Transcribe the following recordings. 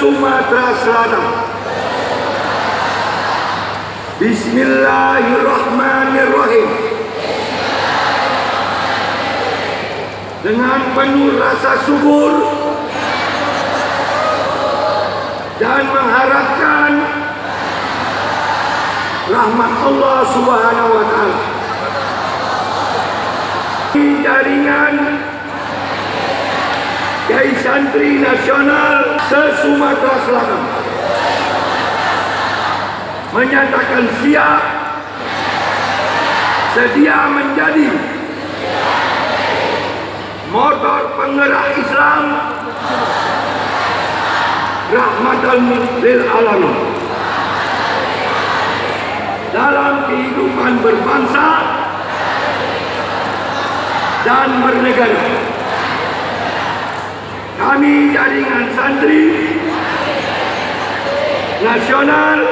Sumatera Selatan. Bismillahirrahmanirrahim. Dengan penuh rasa syukur dan mengharapkan rahmat Allah Subhanahu wa Ta'ala, jaringan Kiai Santri Nasional se-Sumatera Selatan menyatakan siap sedia menjadi motor penggerak Islam rahmatan lil alamin dalam kehidupan berbangsa dan bernegara. Kami jaringan santri nasional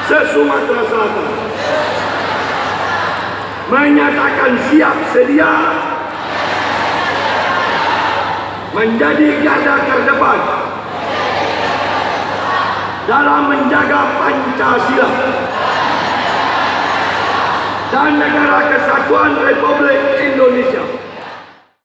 se-Sumatera Selatan menyatakan siap sedia menjadi garda terdepan dalam menjaga Pancasila dan Negara Kesatuan Republik Indonesia.